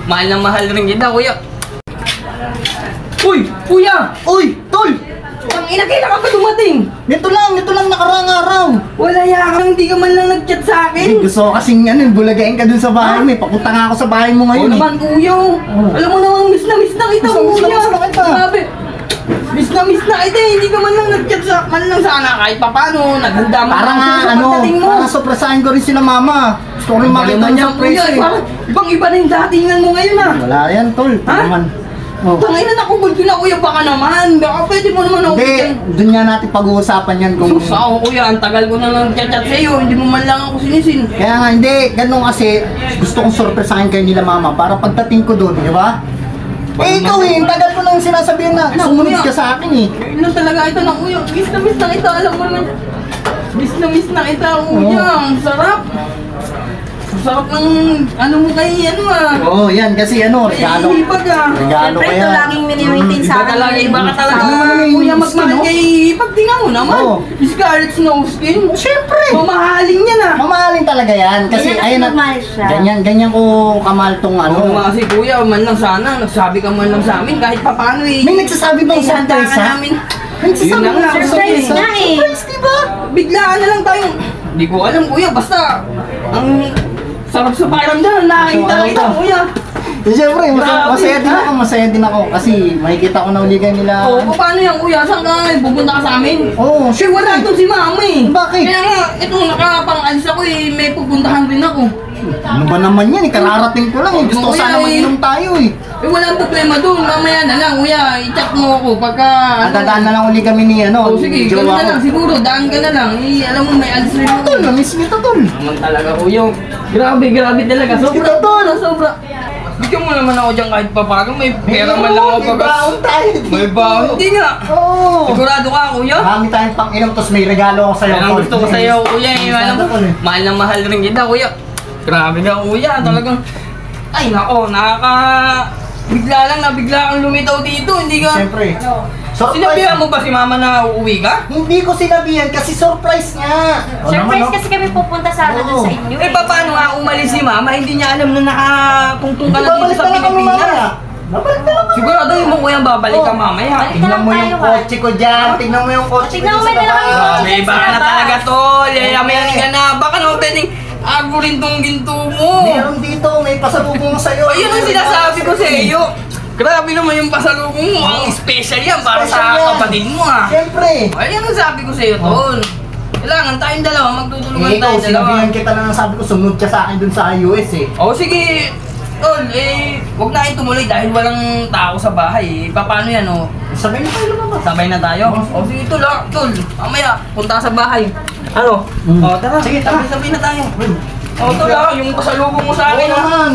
Mahal na mahal rin kita, kuya. Uy! Kuya! Uy! Tol! Ang ina, kailan ka pa dumating? Nito lang nakaraang araw. Wala yan, hindi ka man lang nag-chat sa akin. Gusto ko kasing bulagain ka dun sa bahay mo. Papunta nga ako sa bahay mo ngayon. Oo naman, kuya. Alam mo namang miss na kita, kuya. Grabe. Miss na kita, hindi ka man lang nag-chat sa man lang sana kahit papano. Naghanda mo. Para nga para soprasahin ko rin sila mama. Gusto ko rin makita niya kuya. Ibang-iba na yung datingan mo ngayon Wala yan, tol. Naman. Tangay na nakugod ko na, kuya, baka naman. Baka pwede mo naman ako. Hindi, doon nga natin pag-uusapan yan kung... Sus ako, kuya, ang tagal ko na nag-chat sa'yo. Hindi mo man lang ako sinisin. Kaya nga, hindi. Ganun kasi, gusto kong surpresahin kayo nila mama para pagdating ko doon, di ba? Ikaw ang tagal ko nang sinasabihan na sumunod ka sa akin Yun lang talaga ito na, kuya. Miss na kita, alam mo naman. Miss na kita, kuya. Ang sarap. Sarap ng mo kay Oo, yan kasi regalo. Ibag Regalo siyempre, kaya. ito laging mini-maintain sa akin. Iba ka talaga. Kuya, magmahal kay Ibag. Tingnan mo naman. Scarlett Snowskin. Siyempre. Mamahaling yan Mamahaling talaga yan. Kasi ayun ganyan ko kamahal tong Oo nga kasi kuya, man lang sana. Nagsabi ka man lang sa amin kahit papano May nagsasabi bang surprise namin. Nagsasabi Yun lang, surprise nga Surprise, diba? Biglaan na lang tayo. Hindi ko alam kuya, basta ang sarap sa pakiramdam, nakakita kita, kuya. Siyempre, masaya din ako kasi makikita ko na uligan nila. Oo, paano yan kuya? Saan ka nga? Pupunta ka sa amin? Oo, Siyempre, wala itong si mama Bakit? Kaya nga, itong nakapang-alis ako may pupuntahan rin ako. Ano ba naman yan? Kararating ko lang Gusto ko sana mag-inom tayo walang problema doon. Mamaya na lang, kuya. I-chat mo ako pagka... Dadaan na lang uli kami ni sige, gano'n na lang. Siguro, daan ka na lang. Alam mo, may alis rin ako. Tol, na-miss kita, tol. Naman talaga, kuya. Grabe talaga. Sobra. Bigyan mo naman ako dyan kahit papago. May pera man lang ako May baon tayo. May baon? Hindi nga. Oo. Sigurado ka, kuya? Marami tayong pang-inom, tapos may regalo ako sa'yo. Yan ang gusto ko sa'yo, kuya. Alam mo, mahal na mahal rin kita, kuya. Grabe ka, kuya. Talagang, ay nako, bigla kang lumitaw dito. Hindi ka... Siyempre. Sinabihan mo ba si mama na uuwi ka? Hindi ko sinabihan kasi surprise nga. Surprise kasi kami pupunta sana dun sa inyo. Paano nga umalis si mama? Hindi niya alam na nakatungtong ka na dito sa Pilipinas. Babalik na lang. Sigurado mo kuya babalik ka mamaya. Tingnan mo yung kotse ko dyan. Tingnan mo yung kotse ko dyan sa baba. May baka na talaga tol. Yamayanin ka na. Baka naman pwedeng rin tong ginto mo. Meron dito. May pasalubong sa'yo. Ayun ang sinasabi ko sa iyo. Grabe naman yung pasalubong mo. Ang special yan para sa kapatid mo Siyempre. Ayun ang sabi ko sa iyo tol. Kailangan tayong dalawa. Magtutulungan tayong dalawa. Sinabihan kita na sabi ko sumunod ka sa akin dun sa US Sige. Tol, huwag na tumuloy dahil walang tao sa bahay. Paano yan Sabay na tayo lumabas. Sabay na tayo? Sige tol tol. Mamaya, punta sa bahay. Tara. Sige, tara. Sabay na tayo. Tol yung pasalubong mo sa akin Oo naman.